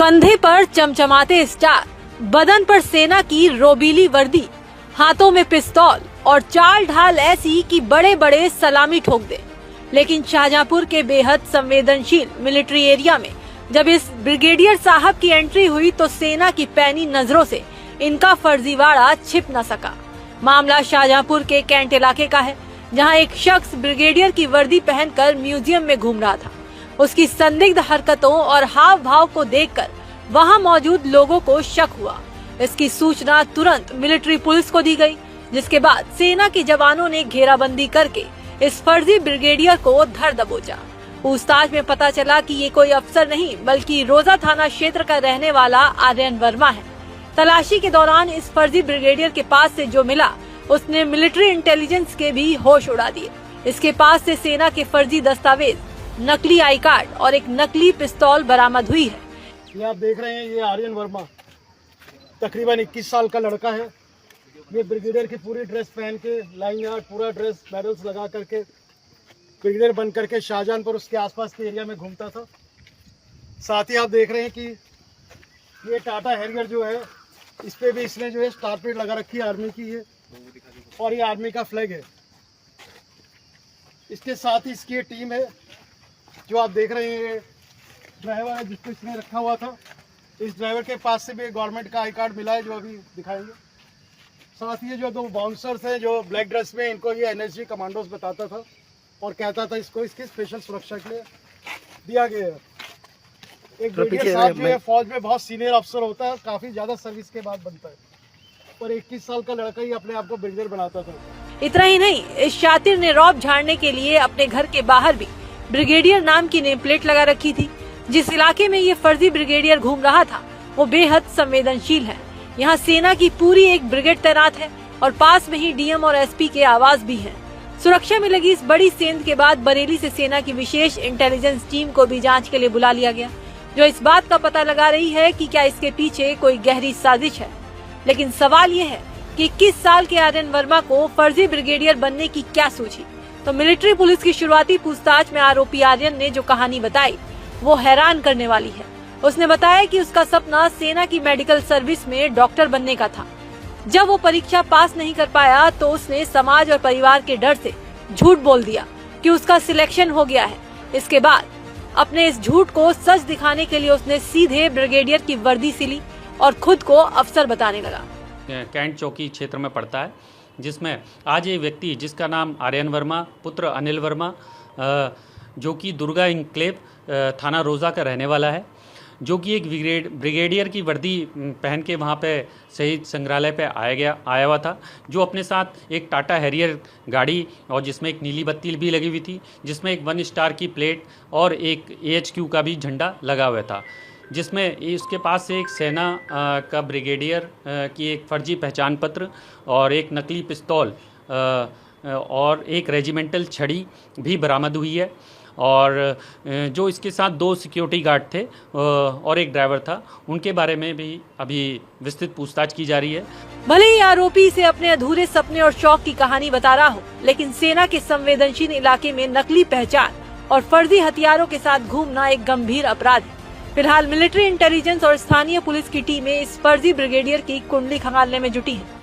कंधे पर चमचमाते स्टार, बदन पर सेना की रोबीली वर्दी, हाथों में पिस्तौल और चाल ढाल ऐसी कि बड़े बड़े सलामी ठोक दे। लेकिन शाहजहांपुर के बेहद संवेदनशील मिलिट्री एरिया में जब इस ब्रिगेडियर साहब की एंट्री हुई तो सेना की पैनी नजरों से इनका फर्जीवाड़ा छिप न सका। मामला शाहजहांपुर के कैंट इलाके का है, जहां एक शख्स ब्रिगेडियर की वर्दी पहनकर म्यूजियम में घूम रहा था। उसकी संदिग्ध हरकतों और हाव भाव को देखकर वहां मौजूद लोगों को शक हुआ। इसकी सूचना तुरंत मिलिट्री पुलिस को दी गई, जिसके बाद सेना के जवानों ने घेराबंदी करके इस फर्जी ब्रिगेडियर को धर दबोचा। पूछताछ में पता चला कि ये कोई अफसर नहीं बल्कि रोजा थाना क्षेत्र का रहने वाला आर्यन वर्मा है। तलाशी के दौरान इस फर्जी ब्रिगेडियर के पास से जो मिला उसने मिलिट्री इंटेलिजेंस के भी होश उड़ा दिए। इसके पास से सेना के फर्जी दस्तावेज, नकली आई कार्ड और एक नकली पिस्तौल बरामद हुई है। ये आप देख रहे हैं, ये आर्यन वर्मा तकरीबन 21 साल का लड़का है। ये ब्रिगेडियर की पूरी ड्रेस पहन के, लाइन यार्ड पूरा ड्रेस मेडल्स लगा करके ब्रिगेडियर बन करके शाहजहांपुर उसके आसपास के एरिया में घूमता था। साथ ही आप देख रहे हैं कि ये टाटा हैरियर जो है, इस पे भी इसने जो है स्टार प्लेट लगा रखी है आर्मी की है, और ये आर्मी का फ्लैग है। इसके साथ ही इसकी टीम है जो आप देख रहे हैं, ड्राइवर है जिसको इसने रखा हुआ था। इस ड्राइवर के पास से भी गवर्नमेंट का आई कार्ड मिला है जो अभी दिखाएंगे। साथ ही जो दो बाउंसर्स हैं जो ब्लैक ड्रेस में, इनको ये एनएसजी कमांडोज बताता था और कहता था इसको इसकी स्पेशल सुरक्षा के लिए दिया गया है। एक ब्रिगेडियर साहब जो है फौज में बहुत सीनियर अफसर होता है, काफी ज्यादा सर्विस के बाद बनता है, और 21 साल का लड़का ही अपने आप को ब्रिगेडियर बनाता था। इतना ही नहीं, इस शातिर ने रौब झाड़ने के लिए अपने घर के बाहर भी ब्रिगेडियर नाम की नेम प्लेट लगा रखी थी। जिस इलाके में ये फर्जी ब्रिगेडियर घूम रहा था वो बेहद संवेदनशील है। यहाँ सेना की पूरी एक ब्रिगेड तैनात है और पास में ही डीएम और एसपी के आवास भी हैं। सुरक्षा में लगी इस बड़ी सेंध के बाद बरेली से सेना की विशेष इंटेलिजेंस टीम को भी जांच के लिए बुला लिया गया, जो इस बात का पता लगा रही है कि क्या इसके पीछे कोई गहरी साजिश है। लेकिन सवाल ये है कि 21 साल के आर्यन वर्मा को फर्जी ब्रिगेडियर बनने की क्या सूझी। तो मिलिट्री पुलिस की शुरुआती पूछताछ में आरोपी आर्यन ने जो कहानी बताई वो हैरान करने वाली है। उसने बताया कि उसका सपना सेना की मेडिकल सर्विस में डॉक्टर बनने का था। जब वो परीक्षा पास नहीं कर पाया तो उसने समाज और परिवार के डर से झूठ बोल दिया कि उसका सिलेक्शन हो गया है। इसके बाद अपने इस झूठ को सच दिखाने के लिए उसने सीधे ब्रिगेडियर की वर्दी सिली और खुद को अफसर बताने लगा। कैंट चौकी क्षेत्र में पड़ता है, जिसमें आज ये व्यक्ति जिसका नाम आर्यन वर्मा पुत्र अनिल वर्मा, जो कि दुर्गा इंक्लेव थाना रोजा का रहने वाला है, जो कि एक ब्रिगेडियर की वर्दी पहन के वहाँ पे शहीद संग्रहालय पे आया हुआ था, जो अपने साथ एक टाटा हैरियर गाड़ी और जिसमें एक नीली बत्ती भी लगी हुई थी, जिसमें एक 1 स्टार की प्लेट और एक AHQ का भी झंडा लगा हुआ था, जिसमें इसके पास से एक सेना का ब्रिगेडियर की एक फर्जी पहचान पत्र और एक नकली पिस्तौल और एक रेजिमेंटल छड़ी भी बरामद हुई है। और जो इसके साथ 2 सिक्योरिटी गार्ड थे और एक ड्राइवर था, उनके बारे में भी अभी विस्तृत पूछताछ की जा रही है। भले ही आरोपी से अपने अधूरे सपने और शौक की कहानी बता रहा हो, लेकिन सेना के संवेदनशील इलाके में नकली पहचान और फर्जी हथियारों के साथ घूमना एक गंभीर अपराध है। फिलहाल मिलिट्री इंटेलिजेंस और स्थानीय पुलिस की टीमें इस फर्जी ब्रिगेडियर की कुंडली खंगालने में जुटी है।